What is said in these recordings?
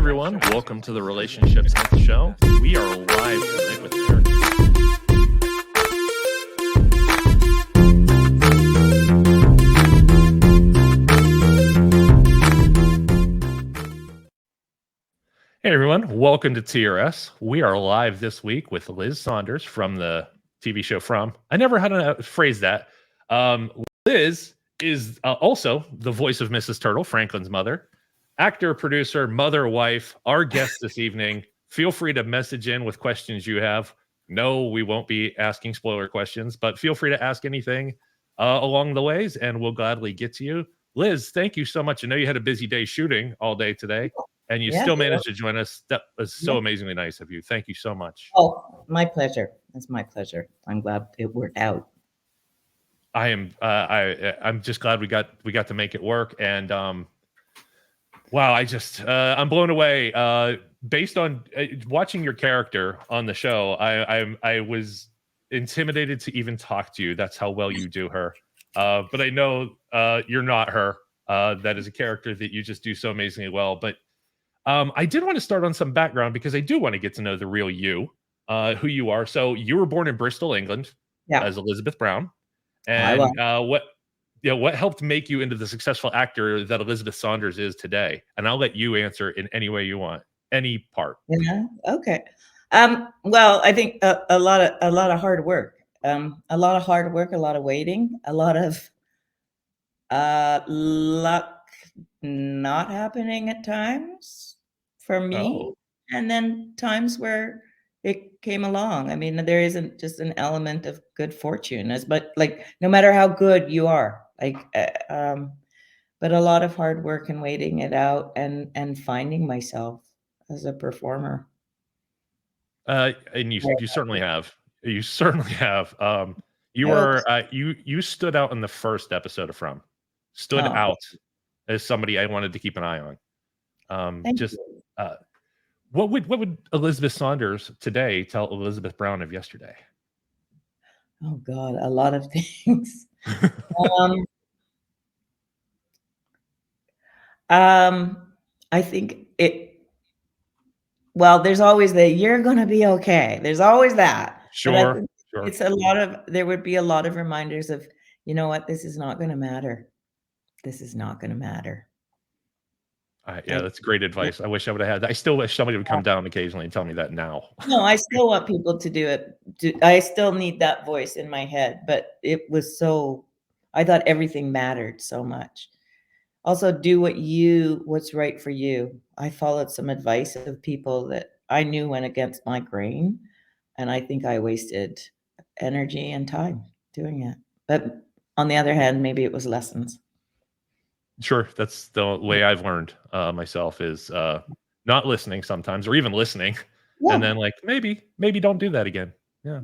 everyone. Welcome to the Relationships Myth Show. We are live tonight with Eric. Hey everyone, welcome to TRS. We are live this week with Liz Saunders from the TV show From. I never had to phrase that. Liz is also the voice of Mrs. Turtle, Franklin's mother. Actor, producer, mother, wife, our guest this evening. Feel free to message in with questions you have. No, we won't be asking spoiler questions, but feel free to ask anything along the ways, and we'll gladly get to you. Liz, thank you so much. I know you had a busy day shooting all day today, and you still managed to join us. That was so amazingly nice of you. Thank you so much. Oh, my pleasure. It's my pleasure. I'm glad it worked out. I am. I'm just glad we got to make it work. And wow, I'm blown away. Based on watching your character on the show, I was intimidated to even talk to you. That's how well you do her. But I know you're not her. That is a character that you just do so amazingly well. But I did want to start on some background because I do want to get to know the real you, who you are. So you were born in Bristol, England, as Elizabeth Brown. And what helped make you into the successful actor that Elizabeth Saunders is today? And I'll let you answer in any way you want, any part. Yeah. Okay. Well, I think a lot of hard work, a lot of waiting, a lot of luck not happening at times for me, and then times where it came along. I mean, there isn't just an element of good fortune, but like no matter how good you are, like, but a lot of hard work and waiting it out and finding myself as a performer. And you certainly have. You certainly have. You stood out in the first episode of From. Stood out as somebody I wanted to keep an eye on. What would Elizabeth Saunders today tell Elizabeth Brown of yesterday? Oh God, a lot of things. I think well, there's always you're going to be okay. There's always that. Sure. It's there would be a lot of reminders of, you know what, this is not going to matter. This is not going to matter. Yeah, that's great advice. I wish I would have had that. I still wish somebody would come down occasionally and tell me that now. No, I still want people to do it. I still need that voice in my head, but it was I thought everything mattered so much. Also, do what's right for you. I followed some advice of people that I knew went against my grain, and I think I wasted energy and time doing it. But on the other hand, maybe it was lessons. Sure, that's the way I've learned myself is not listening sometimes, or even listening, and then like maybe don't do that again. Yeah.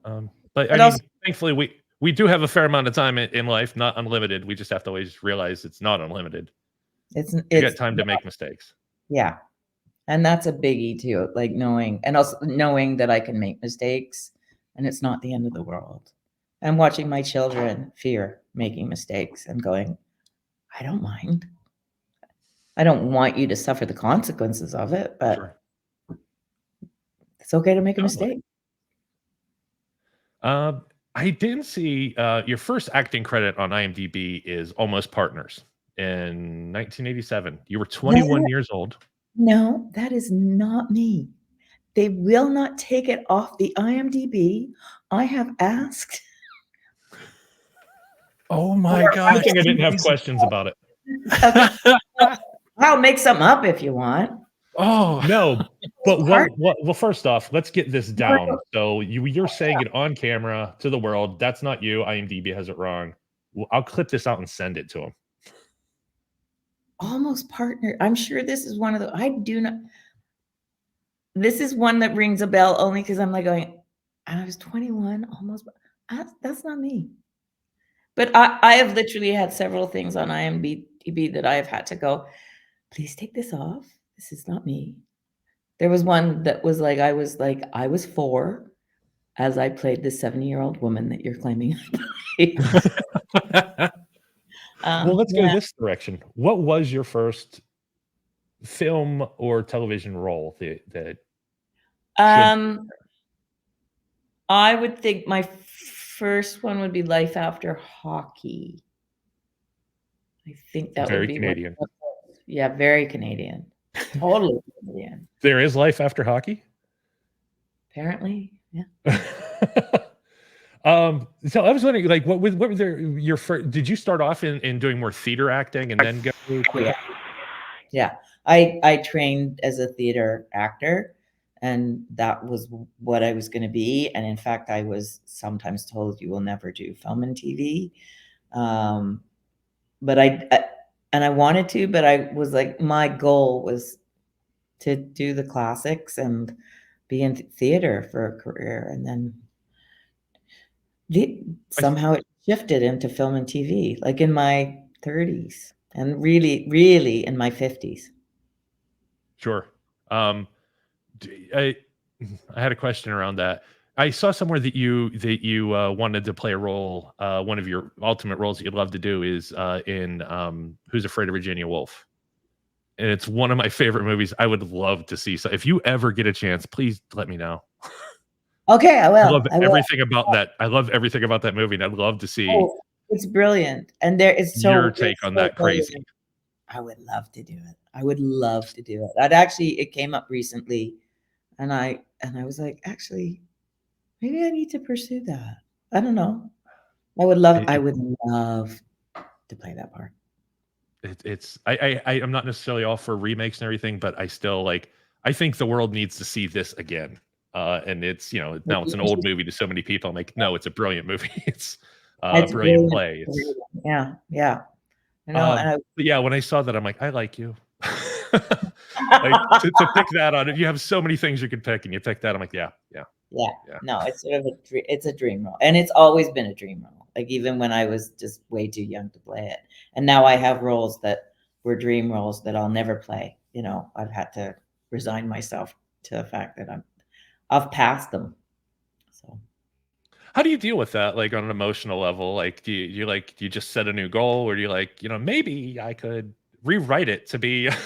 But I mean, thankfully we do have a fair amount of time in life, not unlimited. We just have to always realize it's not unlimited. You got time to make mistakes. Yeah, and that's a biggie too. Like knowing that I can make mistakes, and it's not the end of the world. And watching my children fear making mistakes and going, I don't mind. I don't want you to suffer the consequences of it, but it's okay to make a mistake. I didn't see your first acting credit on IMDb is Almost Partners in 1987. You were 21 years old. No, that is not me. They will not take it off the IMDb. I have asked. Oh my gosh. I think I didn't have questions about it. I'll make something up if you want. Oh no, but well, first off, let's get this down. So you're saying it on camera to the world. That's not you. IMDb has it wrong. I'll clip this out and send it to him. Almost Partner. I'm sure this is one of the. I do not. This is one that rings a bell only because I'm like going. I was 21, almost. That's not me. But I have literally had several things on IMDb that I have had to go. Please take this off. This is not me. There was one that was like, I was 4 as I played the 70-year-old woman that you're claiming. Well, let's go this direction. What was your first film or television role that should? Um, I would think my first one would be Life After Hockey. I think that would Very be what. Canadian. Yeah, very Canadian. Totally Canadian. There is life after hockey. Apparently, yeah. So I was wondering, like, what were your first? Did you start off in doing more theater acting and then go? Yeah. Yeah. I trained as a theater actor, and that was what I was going to be. And in fact, I was sometimes told you will never do film and TV. But and I wanted to, but I was like, my goal was to do the classics and be in theater for a career. And then somehow it shifted into film and TV, like in my 30s and really, really in my 50s. Sure. I had a question around that. I saw somewhere that you wanted to play a role. One of your ultimate roles that you'd love to do is in Who's Afraid of Virginia Woolf, and it's one of my favorite movies. I would love to see. So if you ever get a chance, please let me know. Okay, I I will. love I will. everything about that. I love everything about that movie, and I'd love to see Oh, it's brilliant. And your take on that crazy. brilliant. I would love to do it. I would love to do it. It came up recently, and I was like, actually, maybe I need to pursue that. I don't know. I would love to play that part. It's I'm not necessarily all for remakes and everything, but I still like. I think the world needs to see this again. And it's now it's an old movie to so many people. I'm like, no, it's a brilliant movie. It's a brilliant play. It's Yeah, yeah. And but yeah, when I saw that, I'm like, I like you. Like to pick that on, if you have so many things you could pick, and you pick that, I'm like, yeah. No, it's sort of it's a dream role, and it's always been a dream role. Like even when I was just way too young to play it, and now I have roles that were dream roles that I'll never play. I've had to resign myself to the fact that I've passed them. So How do you deal with that, like on an emotional level? Like, do you just set a new goal, or do you like, maybe I could rewrite it to be, it's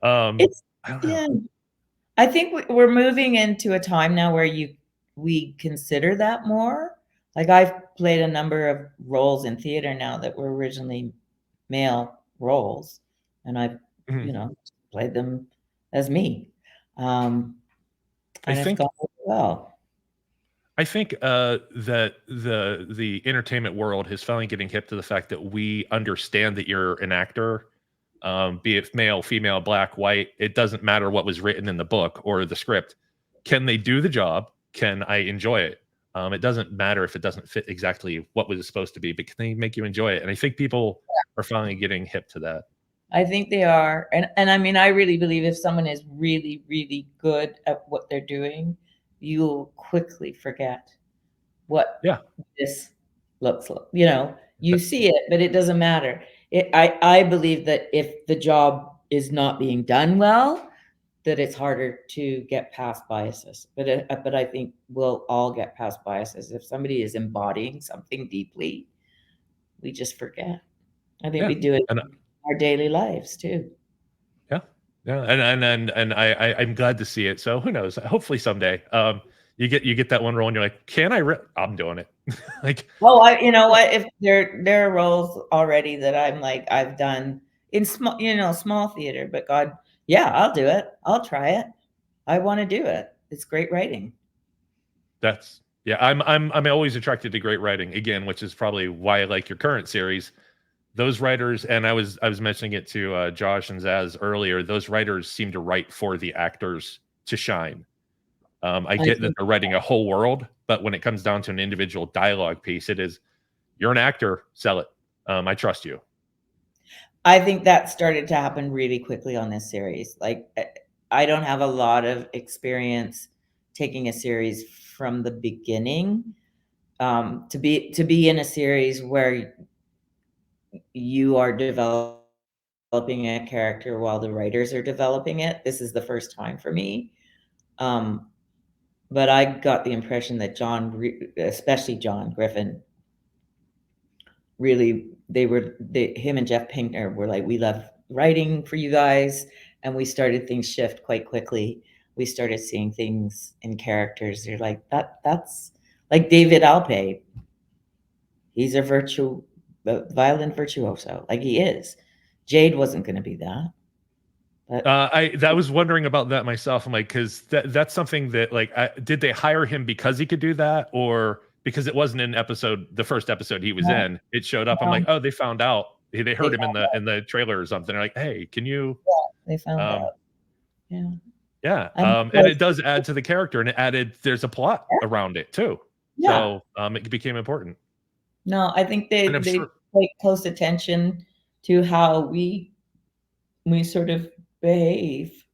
I don't know. yeah. I think we're moving into a time now where we consider that more. Like I've played a number of roles in theater now that were originally male roles, and I've Mhm. played them as me, I and it's think gone well. I think that the entertainment world is finally getting hip to the fact that we understand that you're an actor, be it male, female, black, white. It doesn't matter what was written in the book or the script. Can they do the job? Can I enjoy it? It doesn't matter if it doesn't fit exactly what was supposed to be, but can they make you enjoy it? And I think people are finally getting hip to that. I think they are, and I mean, I really believe if someone is really, really good at what they're doing, you'll quickly forget what Yeah. this looks like. You see it, but it doesn't matter. I believe that if the job is not being done well, that it's harder to get past biases. But I think we'll all get past biases. If somebody is embodying something deeply, we just forget. I think Yeah. we do it And in our daily lives too. yeah, yeah, and I'm glad to see it. So who knows? Hopefully someday, you get that one role, and you're like, can I? I'm doing it. Like, Oh, you know what? If there are roles already that I'm like I've done in small theater, but God, yeah, I'll do it. I'll try it. I want to do it. It's great writing. that's yeah. I'm always attracted to great writing again, which is probably why I like your current series. Those writers, and I was mentioning it to Josh and Zaz earlier. Those writers seem to write for the actors to shine. I I get that think they're writing a whole world, but when it comes down to an individual dialogue piece, it is you're an actor, sell it. I trust you. I think that started to happen really quickly on this series. Like I don't have a lot of experience taking a series from the beginning. To be in a series where you are developing a character while the writers are developing it. This is the first time for me. Um, but I got the impression that especially John Griffin, really, him and Jeff Pinkner were like, we love writing for you guys. and we started things shift quite quickly. We started seeing things in characters. They're like, that's like David Alpe. He's a violin virtuoso, like he is. Jade wasn't going to be that. But I was wondering about that myself. I'm like, because that's something that like, did they hire him because he could do that, or because it wasn't in the first episode he was no, in, it showed up. I'm like, no, oh, they found out. They they heard him found in the trailer or something. They're like, hey, can you? they found Um, out. Yeah. yeah, I'm and it does add to the character, and it added. There's a plot around it too, yeah. so it became important. No, I think And I'm they sure. pay close attention to how we sort of behave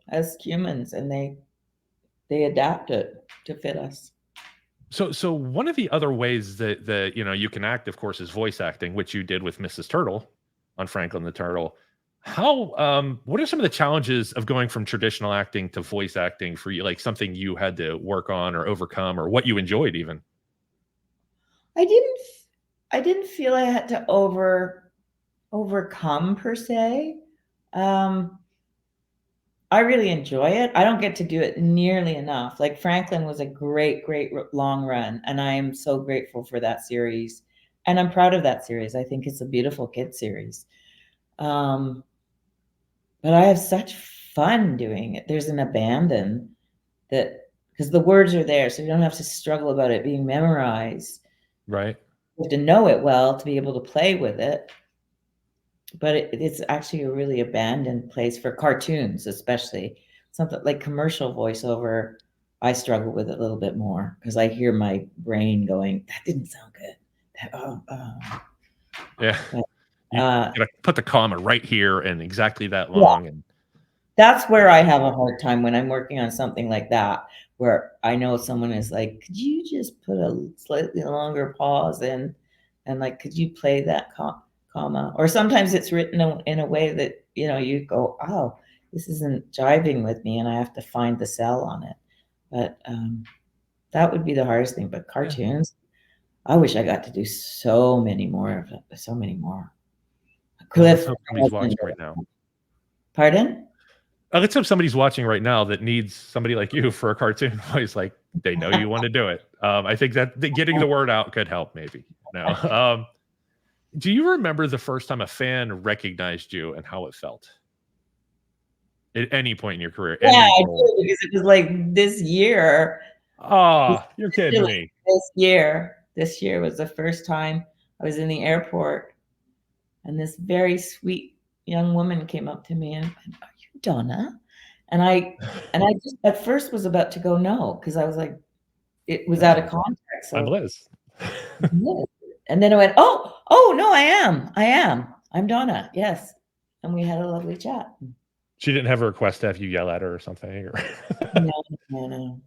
as humans, and they adapt it to fit us. So one of the other ways that you can act, of course, is voice acting, which you did with Mrs. Turtle on Franklin the Turtle. How what are some of the challenges of going from traditional acting to voice acting for you? Like something you had to work on or overcome, or what you enjoyed even? I didn't I didn't feel I had to overcome per se. Um, I really enjoy it. I don't get to do it nearly enough. Like Franklin was a great long run, and I am so grateful for that series. And I'm proud of that series. I think it's a beautiful kid series. Um, but I have such fun doing it. There's an abandon that because the words are there, so you don't have to struggle about it being memorized. Right. You have to know it well to be able to play with it. But it's actually a really abandoned place for cartoons, especially something like commercial voiceover. I struggle with it a little bit more because I hear my brain going, "That didn't sound good." Yeah. But, You gotta put the comma right here and exactly that yeah, long. And that's where I have a hard time when I'm working on something like that, where I know someone is like, "Could you just put a slightly longer pause in, and like, could you play that comma?" Or sometimes it's written in a way that you go, "Oh, this isn't jiving with me," and I have to find the cell on it. But that would be the hardest thing. But yeah. cartoons, I wish I got to do so many more of it. So many more. Yeah, let's Cliff, hope somebody's watching right now. pardon? Let's hope somebody's watching right now that needs somebody like you for a cartoon voice. Like they know you want to do it. I think that getting the word out could help. Maybe. No. Do you remember the first time a fan recognized you and how it felt? At any point in your career, Yeah, any I role? do because it was like this year. Ah, you're kidding Especially me. this year was the first time I was in the airport, and this very sweet young woman came up to me and went, "Are you Donna?" And I just at first was about to go no because I was like, it was out of No, context. I'm So Liz. yes. And then I went, "Oh no, I'm Donna. Yes." And we had a lovely chat. She didn't have a request to have you yell at her or something, or No, no, no.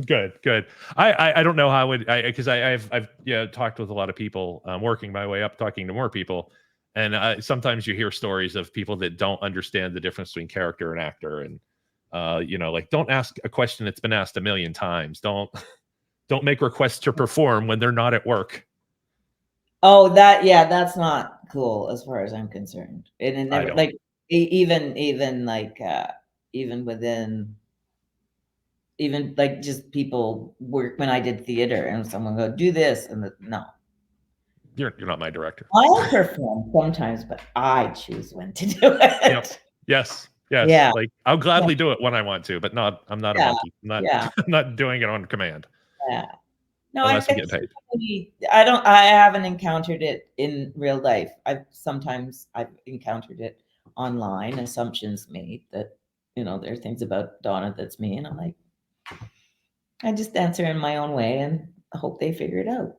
good, good. I don't know how I would, because I've talked with a lot of people, working my way up, talking to more people, and sometimes you hear stories of people that don't understand the difference between character and actor, and like don't ask a question that's been asked a million times. Don't make requests to perform when they're not at work. Oh, that's not cool as far as I'm concerned. And it I never don't. like even like even within even like just people work when I did theater and someone go do this and no. You're not my director. I'll perform sometimes, but I choose when to do Yep. it. Yes. Yes. Yeah. Like I'll Yeah. gladly do it when I want to, but not. I'm not a Yeah. monkey. I'm not. Yeah. I'm not doing it on command Yeah. No, unless I'm getting paid. I haven't encountered it in real life. I've encountered it online, assumptions made that, there are things about Donna that's me, and I'm like, I just answer in my own way and I hope they figure it out.